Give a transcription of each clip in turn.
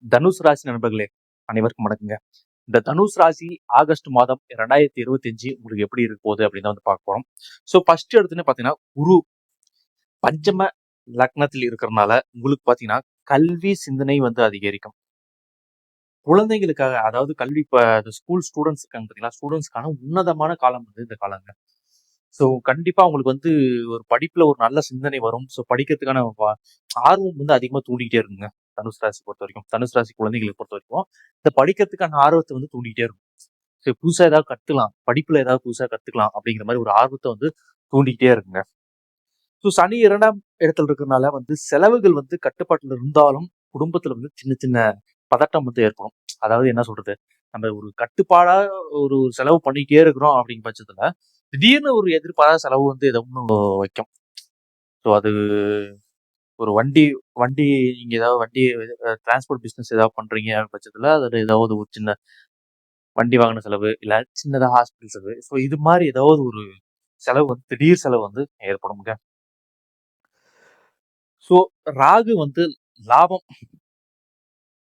தனுஷ் ராசி நண்பர்களே, அனைவருக்கும் வணக்கங்க. இந்த தனுஷ் ராசி ஆகஸ்ட் மாதம் 2025 உங்களுக்கு எப்படி இருக்க போகுது அப்படின்னு வந்து பார்க்க போறோம். ஸோ ஃபர்ஸ்ட் எடுத்துன்னு பார்த்தீங்கன்னா, குரு பஞ்சம லக்னத்தில் இருக்கிறதுனால உங்களுக்கு பார்த்தீங்கன்னா கல்வி சிந்தனை வந்து அதிகரிக்கும். குழந்தைகளுக்காக, அதாவது கல்வி ஸ்கூல் ஸ்டூடெண்ட்ஸ் இருக்காங்க பார்த்தீங்களா, ஸ்டூடெண்ட்ஸ்க்கான உன்னதமான காலம் வந்து இந்த காலங்க. ஸோ கண்டிப்பா உங்களுக்கு வந்து ஒரு படிப்புல ஒரு நல்ல சிந்தனை வரும். ஸோ படிக்கிறதுக்கான ஆர்வம் வந்து அதிகமா தூண்டிக்கிட்டே இருக்குங்க. தனுஷ் ராசி பொறுத்த வரைக்கும், தனுஷ் ராசி குழந்தைகளை பொறுத்த வரைக்கும் இந்த படிக்கிறதுக்கான ஆர்வத்தை வந்து தூண்டிக்கிட்டே இருக்கும். ஸோ புதுசா ஏதாவது கத்துக்கலாம், படிப்புல ஏதாவது புதுசா கத்துக்கலாம் அப்படிங்கிற மாதிரி ஒரு ஆர்வத்தை வந்து தூண்டிக்கிட்டே இருக்குங்க. ஸோ சனி 2ஆம் இடத்துல இருக்கிறதுனால வந்து செலவுகள் வந்து கட்டுப்பாட்டுல இருந்தாலும் குடும்பத்துல வந்து சின்ன சின்ன பதட்டம் வந்து ஏற்படும். அதாவது என்ன சொல்றது, நம்ம ஒரு கட்டுப்பாடா ஒரு செலவு பண்ணிக்கிட்டே இருக்கிறோம் அப்படிங்கிற பட்சத்துல திடீர்னு ஒரு எதிர்பாராத செலவு வந்து ஏதோ ஒன்று வைக்கும். ஸோ அது ஒரு வண்டி வண்டி நீங்க ஏதாவது வண்டி டிரான்ஸ்போர்ட் பிசினஸ் ஏதாவது பண்றீங்க பட்சத்துல அதுல ஏதாவது ஒரு சின்ன வண்டி வாங்கின செலவு, இல்ல சின்னதா ஹாஸ்பிட்டல் செலவு, ஸோ இது மாதிரி ஏதாவது ஒரு செலவு வந்து திடீர் செலவு வந்து ஏற்படுங்க. ஸோ ராகு வந்து லாபம்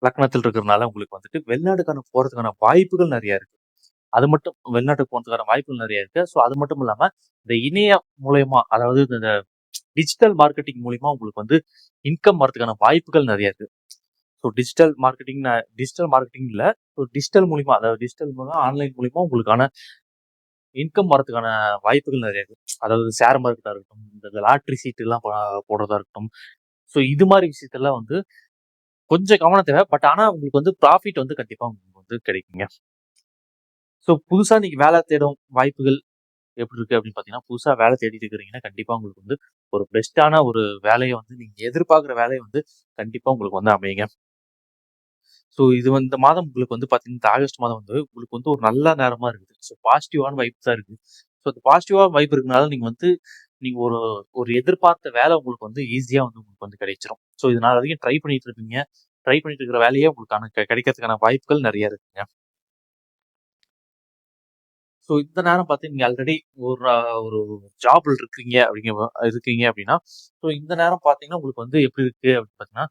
லக்னத்தில் இருக்கிறதுனால உங்களுக்கு வந்துட்டு வெளிநாட்டுக்கான போறதுக்கான வாய்ப்புகள் நிறைய இருக்கு. அது மட்டும் வெளிநாட்டுக்கு போறதுக்கான வாய்ப்புகள் நிறைய இருக்கு. ஸோ அது மட்டும் இல்லாம இந்த இணைய மூலயமா, அதாவது இந்த டிஜிட்டல் மார்க்கெட்டிங் மூலியமா உங்களுக்கு வந்து இன்கம் வரதுக்கான வாய்ப்புகள் நிறைய இருக்கு. ஸோ டிஜிட்டல் மார்க்கெட்டிங் இல்ல, டிஜிட்டல் மூலியமா, அதாவது டிஜிட்டல் மூலமா ஆன்லைன் மூலியமா உங்களுக்கான இன்கம் வரதுக்கான வாய்ப்புகள் நிறைய இருக்கு. அதாவது ஷேர் மார்க்கெட்டா இருக்கட்டும், இந்த லாட்ரி சீட்டு எல்லாம் போடுறதா இருக்கட்டும். ஸோ இது மாதிரி விஷயத்தெல்லாம் வந்து கொஞ்சம் கவனம் தேவை. பட் ஆனா உங்களுக்கு வந்து ப்ராஃபிட் வந்து கண்டிப்பா உங்களுக்கு வந்து கிடைக்குங்க. ஸோ புதுசா நீங்க வேலை தேடும் வாய்ப்புகள் எப்படி இருக்கு அப்படின்னு பாத்தீங்கன்னா, புதுசா வேலை தேடிட்டு இருக்கிறீங்கன்னா கண்டிப்பா உங்களுக்கு வந்து ஒரு பெஸ்டான ஒரு வேலையை வந்து நீங்க எதிர்பார்க்குற வேலையை வந்து கண்டிப்பா உங்களுக்கு வந்து அமையுங்க. ஸோ இது வந்து இந்த மாதம் உங்களுக்கு வந்து பாத்தீங்கன்னா, இந்த ஆகஸ்ட் மாதம் வந்து உங்களுக்கு வந்து ஒரு நல்ல நேரமா இருக்குது. ஸோ பாசிட்டிவான வைப் தான் இருக்கு. ஸோ அந்த பாசிட்டிவா வைப் இருக்கனால நீங்க ஒரு ஒரு எதிர்பார்த்த வேலை உங்களுக்கு வந்து ஈஸியா வந்து உங்களுக்கு வந்து கிடைச்சிரும். ஸோ இது நாள் வரைக்கும் ட்ரை பண்ணிட்டு இருப்பீங்க. ட்ரை பண்ணிட்டு இருக்கிற வேலையே உங்களுக்கான கிடைக்கிறதுக்கான வாய்ப்புகள் நிறைய இருக்குங்க. ஸோ இந்த நேரம் பார்த்து நீங்க ஆல்ரெடி ஒரு ஒரு ஜாப்ல இருக்கீங்க அப்படின்னா, ஸோ இந்த நேரம் பார்த்தீங்கன்னா உங்களுக்கு வந்து எப்படி இருக்கு அப்படின்னு பார்த்தீங்கன்னா,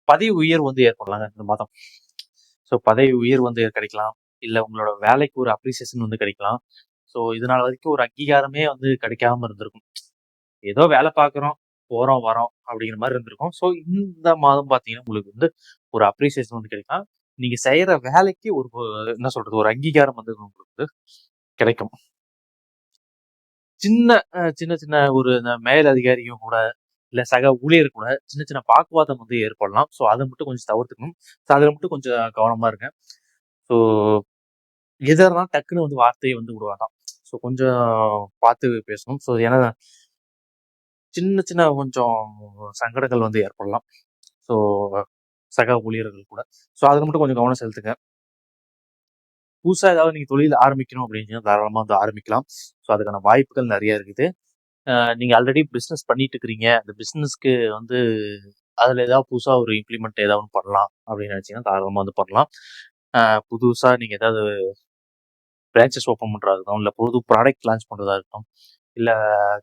பதவி உயர்வு வந்து ஏற்படலாங்க இந்த மாதம். ஸோ பதவி உயர்வு வந்து கிடைக்கலாம். இல்ல உங்களோட வேலைக்கு ஒரு அப்ரிசியேஷன் வந்து கிடைக்கலாம். ஸோ இதனால வரைக்கும் ஒரு அங்கீகாரமே வந்து கிடைக்காம இருந்திருக்கும். ஏதோ வேலை பார்க்குறோம், போறோம், வரோம் அப்படிங்கிற மாதிரி இருந்திருக்கும். ஸோ இந்த மாதம் பார்த்தீங்கன்னா உங்களுக்கு வந்து ஒரு அப்ரிசியேஷன் வந்து கிடைக்கலாம். நீங்க செய்யற வேலைக்கு ஒரு என்ன சொல்றது, ஒரு அங்கீகாரம் வந்து உங்களுக்கு வந்து கிடைக்கும். சின்ன சின்ன சின்ன ஒரு மேல் அதிகாரியும் கூட, இல்ல சக ஊழியர் கூட சின்ன சின்ன வாக்குவாதம் வந்து ஏற்படலாம். ஸோ அதை மட்டும் கொஞ்சம் தவிர்த்துக்கணும். ஸோ அதில் மட்டும் கொஞ்சம் கவனமா இருங்க. ஸோ எதா இருந்தாலும் டக்குன்னு வந்து வார்த்தையை வந்து விடுவாராம். ஸோ கொஞ்சம் பார்த்து பேசணும். ஸோ ஏன்னா சின்ன சின்ன கொஞ்சம் சங்கடங்கள் வந்து ஏற்படலாம். ஸோ சக ஊழியர்கள் கூட. ஸோ அதில் மட்டும் கொஞ்சம் கவனம் செலுத்துங்க. புதுசா ஏதாவது நீங்க தொழில் ஆரம்பிக்கணும் அப்படின்னு தாராளமா வந்து ஆரம்பிக்கலாம். ஸோ அதுக்கான வாய்ப்புகள் நிறைய இருக்குது. நீங்க ஆல்ரெடி பிசினஸ் பண்ணிட்டு இருக்கிறீங்க, அந்த பிசினஸ்க்கு வந்து அதுல ஏதாவது புதுசா ஒரு இம்ப்ளிமெண்ட் ஏதாவது பண்ணலாம் அப்படின்னு நினைச்சீங்கன்னா தாராளமா வந்து பண்ணலாம். புதுசா நீங்க ஏதாவது பிரான்ச்சஸ் ஓப்பன் பண்றதா இருக்கட்டும், இல்ல புது ப்ராடக்ட் லான்ச் பண்றதா இருக்கட்டும், இல்ல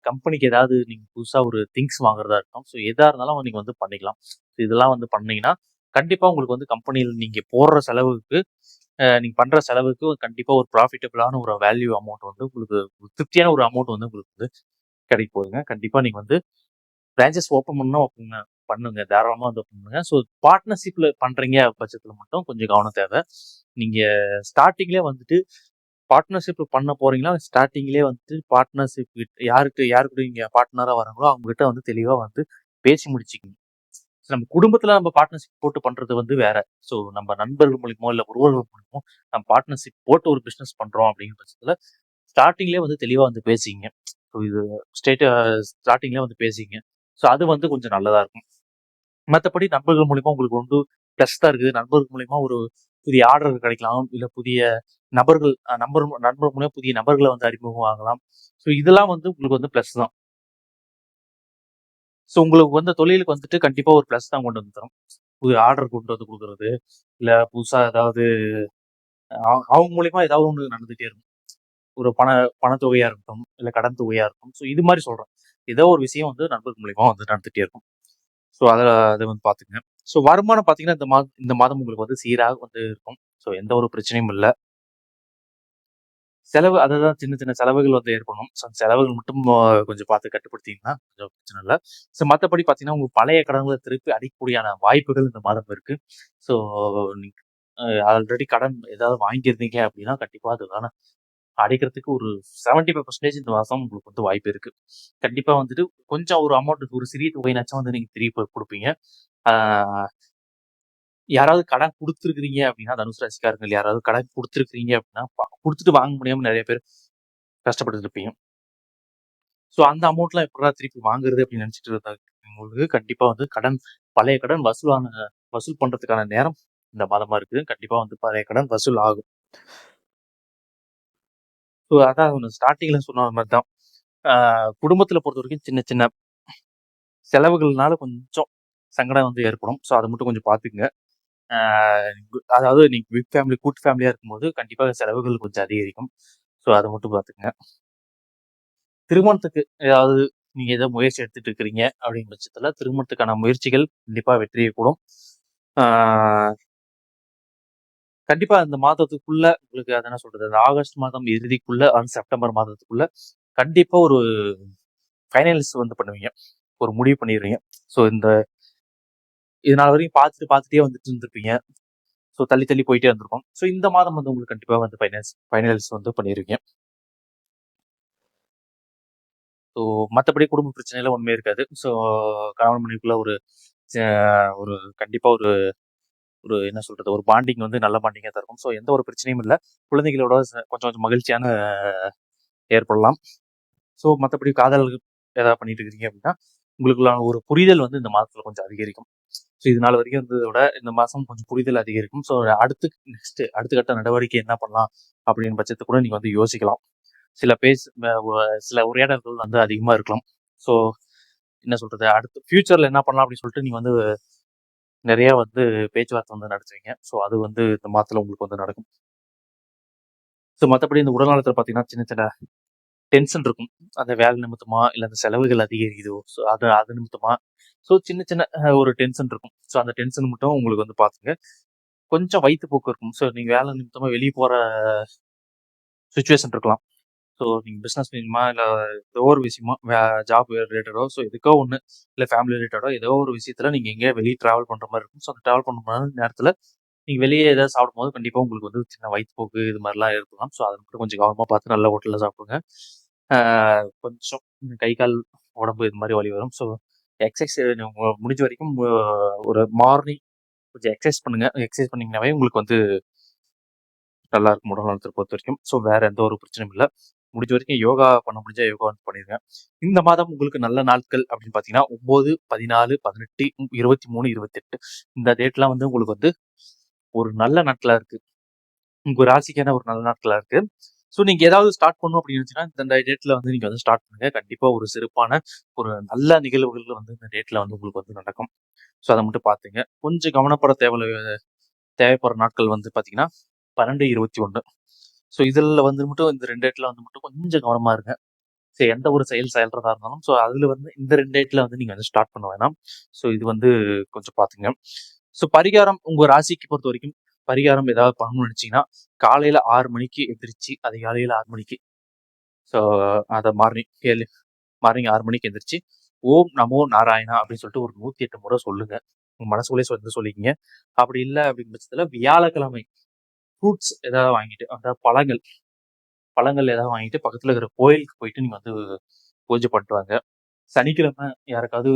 கம்பெனிக்கு ஏதாவது நீங்க புதுசா ஒரு திங்ஸ் வாங்குறதா இருக்கட்டும், ஸோ எதா இருந்தாலும் நீங்க வந்து பண்ணிக்கலாம். இதெல்லாம் வந்து பண்ணீங்கன்னா கண்டிப்பா உங்களுக்கு வந்து கம்பெனியில் நீங்க போடுற செலவுக்கு, நீங்க பண்ற செலவுக்கு கண்டிப்பா ஒரு ப்ராஃபிட்டபிளான ஒரு வேல்யூ அமௌண்ட் வந்து உங்களுக்கு, திருப்தியான ஒரு அமௌண்ட் வந்து உங்களுக்கு வந்து கிடைக்க போகுதுங்க. கண்டிப்பா நீங்க வந்து பிரான்ச்சஸ் ஓப்பன் பண்ணுங்க, தாராளமா வந்து பண்ணுங்க. ஸோ பார்ட்னர்ஷிப்ல பண்றீங்க பட்சத்துல மட்டும் கொஞ்சம் கவனம் தேவை. நீங்க ஸ்டார்டிங்லேயே வந்துட்டு பார்ட்னர்ஷிப்ல பண்ண போறீங்களா, ஸ்டார்டிங்லேயே வந்துட்டு பார்ட்னர்ஷிப் யாரு கூட நீங்க பார்ட்னரா வராங்களோ அவங்க கிட்ட வந்து தெளிவா வந்து பேசி முடிச்சுக்கணும். நம்ம குடும்பத்துல நம்ம பார்ட்னர்ஷிப் போட்டு பண்றது வந்து வேற. ஸோ நம்ம நண்பர்கள் மூலியமோ இல்ல உறவுகள் மூலியமோ நம்ம பார்ட்னர்ஷிப் போட்டு ஒரு பிசினஸ் பண்றோம் அப்படிங்கிற பட்சத்துல ஸ்டார்டிங்லேயே வந்து தெளிவா வந்து பேசிங்க. ஸோ இது ஸ்டார்டிங்லேயே வந்து பேசிங்க. ஸோ அது வந்து கொஞ்சம் நல்லதா இருக்கும். மற்றபடி நண்பர்கள் மூலியமா உங்களுக்கு வந்து ப்ளஸ் தான் இருக்குது. நண்பர்கள் மூலியமா ஒரு புதிய ஆர்டர்கள் கிடைக்கலாம். இல்ல புதிய நபர்கள் நண்பர் மூலியம் புதிய நபர்களை வந்து அறிமுகம் ஆகலாம். ஸோ இதெல்லாம் வந்து உங்களுக்கு வந்து ப்ளஸ் தான். ஸோ உங்களுக்கு வந்து தொழிலுக்கு வந்துட்டு கண்டிப்பா ஒரு ப்ளஸ் தான் கொண்டு வந்து தரும். புதிய ஆர்டர் கொண்டு வந்து கொடுக்கறது, இல்ல புதுசா ஏதாவது அவங்க மூலியமா ஏதாவது ஒன்று நடந்துட்டே இருக்கும். ஒரு பணத்தொகையா இருக்கட்டும், இல்ல கடன் தொகையா இருக்கும். ஸோ இது மாதிரி சொல்றேன். ஏதோ ஒரு விஷயம் வந்து நண்பர்கள் மூலியமா வந்து நடந்துட்டே இருக்கும். ஸோ அதை வந்து பாத்துக்கங்க. ஸோ வருமானம் பார்த்தீங்கன்னா இந்த மாதம் உங்களுக்கு வந்து சீராக வந்து இருக்கும். ஸோ எந்த ஒரு பிரச்சனையும் இல்லை. செலவு அதுதான் சின்ன சின்ன செலவுகள் வந்து ஏற்படும். ஸோ அந்த செலவுகள் மட்டும் கொஞ்சம் பார்த்து கட்டுப்படுத்திங்கன்னா கொஞ்சம் பிரச்சனை இல்லை. ஸோ மற்றபடி பார்த்தீங்கன்னா உங்க பழைய கடன்களை திருப்பி அடைக்கக்கூடியான வாய்ப்புகள் இந்த மாதம் இருக்கு. ஸோ நீங்க ஆல்ரெடி கடன் ஏதாவது வாங்கியிருந்தீங்க அப்படின்னா கண்டிப்பா அதுக்கான அடைக்கிறதுக்கு ஒரு 75% இந்த மாதம் உங்களுக்கு வந்து வாய்ப்பு இருக்கு. கண்டிப்பா வந்துட்டு கொஞ்சம் ஒரு அமௌண்ட் ஒரு சிறிய தொகையினாச்சும் வந்து நீங்க திருப்பி கொடுப்பீங்க. ஆஹ் யாராவது கடன் குடுத்துருக்கிறீங்க அப்படின்னா, தனுசு ராசிக்காரங்கள் யாராவது கடன் குடுத்துருக்கிறீங்க அப்படின்னா, குடுத்துட்டு வாங்க முடியாம நெறைய பேர் கஷ்டப்பட்டுட்டு இருப்பீங்க. ஸோ அந்த அமௌண்ட்லாம் எப்படிடா திருப்பி வாங்குறது அப்படின்னு நினைச்சிட்டு இருந்தவங்களுக்கு கண்டிப்பா வந்து பழைய கடன் வசூல் பண்றதுக்கான நேரம் இந்த மாதமா இருக்கு. கண்டிப்பா வந்து பழைய கடன் வசூல் ஆகும். ஸோ அதான் ஸ்டார்டிங்ல சொன்ன மாதிரி தான். குடும்பத்துல பொறுத்த வரைக்கும் சின்ன சின்ன செலவுகள்னால கொஞ்சம் சங்கடம் வந்து ஏற்படும். ஸோ அதை மட்டும் கொஞ்சம் பார்த்துக்குங்க. அதாவது நீங்க பிக் ஃபேமிலி கூட்டு ஃபேமிலியா இருக்கும்போது கண்டிப்பாக செலவுகள் கொஞ்சம் அதிகரிக்கும். ஸோ அதை மட்டும் பார்த்துக்குங்க. திருமணத்துக்கு ஏதாவது நீங்க ஏதோ முயற்சி எடுத்துட்டு இருக்கிறீங்க அப்படிங்கிற பட்சத்துல திருமணத்துக்கான முயற்சிகள் கண்டிப்பா வெற்றியை கூடும். கண்டிப்பா இந்த மாதத்துக்குள்ள உங்களுக்கு அது என்ன சொல்றது, அந்த ஆகஸ்ட் மாதம் இறுதிக்குள்ள செப்டம்பர் மாதத்துக்குள்ள கண்டிப்பா ஒரு ஃபைனல்ஸ் வந்து பண்ணுவீங்க. ஒரு முடிவு பண்ணிடுவீங்க. ஸோ இது நாள் வரைக்கும் பார்த்துட்டே வந்துட்டு இருந்திருப்பீங்க. ஸோ தள்ளி தள்ளி போயிட்டே இருந்திருக்கும். ஸோ இந்த மாதம் வந்து உங்களுக்கு கண்டிப்பா வந்து ஃபைனல்ஸ் வந்து பண்ணிடுவீங்க. ஸோ மற்றபடி குடும்ப பிரச்சனையில ஒன்றுமே இருக்காது. ஸோ கணவன் மனைவிக்குள்ள ஒரு ஒரு கண்டிப்பா ஒரு ஒரு என்ன சொல்றது, ஒரு பாண்டிங் வந்து நல்ல பாண்டிங்காக தான் இருக்கும். ஸோ எந்த ஒரு பிரச்சனையும் இல்லை. குழந்தைகளோட கொஞ்சம் கொஞ்சம் மகிழ்ச்சியான ஏற்படலாம். ஸோ மற்றபடி காதல் ஏதாவது பண்ணிட்டு இருக்கீங்க அப்படின்னா உங்களுக்குள்ளான ஒரு புரிதல் வந்து இந்த மாதத்துல கொஞ்சம் அதிகரிக்கும். ஸோ இது நாள் வரைக்கும் இருந்ததை விட இந்த மாதம் கொஞ்சம் புரிதல் அதிகரிக்கும். ஸோ அடுத்த கட்ட நடவடிக்கை என்ன பண்ணலாம் அப்படின்னு பட்சத்தை கூட நீங்கள் வந்து யோசிக்கலாம். சில உரையாடல்கள் வந்து அதிகமாக இருக்கலாம். ஸோ என்ன சொல்றது, அடுத்து ஃபியூச்சர்ல என்ன பண்ணலாம் அப்படின்னு சொல்லிட்டு நீங்கள் வந்து நிறைய வந்து பேச்சுவார்த்தை வந்து நடத்துவீங்க. ஸோ அது வந்து இந்த மாதத்துல உங்களுக்கு வந்து நடக்கும். ஸோ மற்றபடி இந்த உடல்நலத்தில் பார்த்தீங்கன்னா சின்ன சின்ன டென்ஷன் இருக்கும். அந்த வேலை நிமித்தமா இல்லை அந்த செலவுகள் அதிகரிக்குதோ ஸோ அது நிமித்தமா ஸோ சின்ன சின்ன ஒரு டென்ஷன் இருக்கும். ஸோ அந்த டென்ஷன் மட்டும் உங்களுக்கு வந்து பார்த்துங்க. கொஞ்சம் வயிற்றுப்போக்கு இருக்கும். ஸோ நீங்கள் வேலை நிமித்தமாக வெளியே போகிற சுச்சுவேஷன் இருக்கலாம். ஸோ நீங்கள் பிஸ்னஸ் விஷயமா இல்லை ஏதோ ஒரு விஷயமா ஜாப் ரிலேட்டடோ ஸோ எதுக்கோ ஒன்று இல்லை ஃபேமிலி ரிலேட்டடோ ஏதோ ஒரு விஷயத்தில் நீங்கள் எங்கேயோ வெளியே ட்ராவல் பண்ணுற மாதிரி இருக்கும். ஸோ அந்த ட்ராவல் பண்ணுற நேரத்தில் நீங்கள் வெளியே ஏதாவது சாப்பிடும்போது கண்டிப்பாக உங்களுக்கு வந்து சின்ன வயிற்றுப்போக்கு இது மாதிரிலாம் இருக்கலாம். ஸோ அதை மட்டும் கொஞ்சம் கவனமாக பார்த்து நல்ல ஹோட்டலில் சாப்பிடுங்க. கொஞ்சம் கை கால் உடம்பு இது மாதிரி வலி வரும். ஸோ எக்ஸசைஸ் முடிஞ்ச வரைக்கும் ஒரு மார்னிங் கொஞ்சம் எக்ஸசைஸ் பண்ணுங்க. எக்ஸசைஸ் பண்ணிங்கனாவே உங்களுக்கு வந்து நல்லா இருக்கும் உடல் நலத்தை பொறுத்த வரைக்கும். ஸோ வேற எந்த ஒரு பிரச்சனையும் இல்லை. முடிஞ்ச வரைக்கும் யோகா பண்ண முடிஞ்சா யோகா வந்து பண்ணிடுங்க. இந்த மாதம் உங்களுக்கு நல்ல நாட்கள் அப்படின்னு பார்த்தீங்கன்னா 9, 14, 18, 23, 28 இந்த டேட்லாம் வந்து உங்களுக்கு வந்து ஒரு நல்ல நாட்களா இருக்கு. உங்க ராசிக்கான ஒரு நல்ல நாட்களா இருக்கு. ஸோ நீங்க ஏதாவது ஸ்டார்ட் பண்ணணும் அப்படின்னு நினைச்சீங்கன்னா இந்த டேட்ல வந்து நீங்க வந்து ஸ்டார்ட் பண்ணுங்க. கண்டிப்பா ஒரு சிறப்பான ஒரு நல்ல நிகழ்வுகள் வந்து இந்த டேட்ல வந்து உங்களுக்கு வந்து நடக்கும். ஸோ அதை மட்டும் பார்த்துங்க. கொஞ்சம் கவனப்பட தேவைப்படுற நாட்கள் வந்து பார்த்தீங்கன்னா 12, 21. ஸோ இதில் வந்து மட்டும் இந்த 2 டேட்ல வந்து மட்டும் கொஞ்சம் கவனமா இருங்க. சரி எந்த ஒரு செயல்றதா இருந்தாலும் ஸோ அதில் வந்து இந்த 2 டேட்ல வந்து நீங்கள் வந்து ஸ்டார்ட் பண்ண வேணாம். ஸோ இது வந்து கொஞ்சம் பார்த்துங்க. ஸோ பரிகாரம் உங்கள் ராசிக்கு பொறுத்த வரைக்கும் பரிகாரம் ஏதாவது பண்ணணும்னு நினச்சிங்கன்னா காலையில் 6 மணிக்கு எந்திரிச்சு அதிகாலையில் 6 மணிக்கு ஸோ அதை மார்னிங் 6 மணிக்கு எந்திரிச்சு ஓம் நமோ நாராயணா அப்படின்னு சொல்லிட்டு ஒரு 108 முறை சொல்லுங்க. உங்கள் மனசுக்குள்ளே வந்து சொல்லிக்கிங்க. அப்படி இல்லை அப்படிங்கிற பட்சத்தில் வியாழக்கிழமை ஃப்ரூட்ஸ் ஏதாவது வாங்கிட்டு அதாவது பழங்கள் ஏதாவது வாங்கிட்டு பக்கத்தில் இருக்கிற கோயிலுக்கு போயிட்டு நீங்கள் வந்து பூஜை பண்ணிட்டு வாங்க. சனிக்கிழமை யாருக்காவது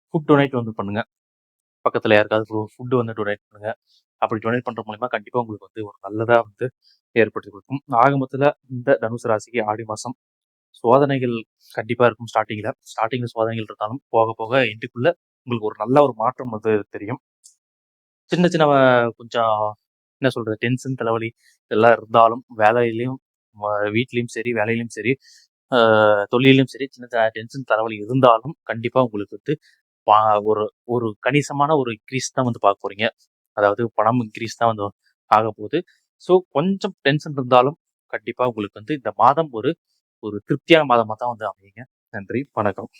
ஃபுட் டொனேட் வந்து பண்ணுங்க. பக்கத்தில் யாருக்காவது ஃபுட்டு வந்து டொனேட் பண்ணுங்க. அப்படி டொனேட் பண்ணுற மூலிமா கண்டிப்பாக உங்களுக்கு வந்து ஒரு நல்லதாக வந்து ஏற்படுத்தி கொடுக்கும். ஆகமத்தில் இந்த தனுசு ராசிக்கு ஆடி மாதம் சோதனைகள் கண்டிப்பாக இருக்கும். ஸ்டார்டிங்கில் சோதனைகள் இருந்தாலும் போக போக இன்றைக்குள்ள உங்களுக்கு ஒரு நல்ல ஒரு மாற்றம் வந்து தெரியும். சின்ன சின்ன கொஞ்சம் என்ன சொல்றது டென்ஷன் தலைவலி இதெல்லாம் இருந்தாலும் வீட்லேயும் சரி வேலையிலையும் சரி தொழிலையும் சரி சின்ன டென்ஷன் தலைவலி இருந்தாலும் கண்டிப்பாக உங்களுக்கு வந்து ஒரு ஒரு கணிசமான ஒரு இன்க்ரீஸ் தான் வந்து பார்க்க போறீங்க. அதாவது பணம் இன்க்ரீஸ் தான் வந்து ஆக போகுது. ஸோ கொஞ்சம் டென்ஷன் இருந்தாலும் கண்டிப்பாக உங்களுக்கு வந்து இந்த மாதம் ஒரு திருப்தியான மாதமாக தான் வந்து அமையுங்க. நன்றி, வணக்கம்.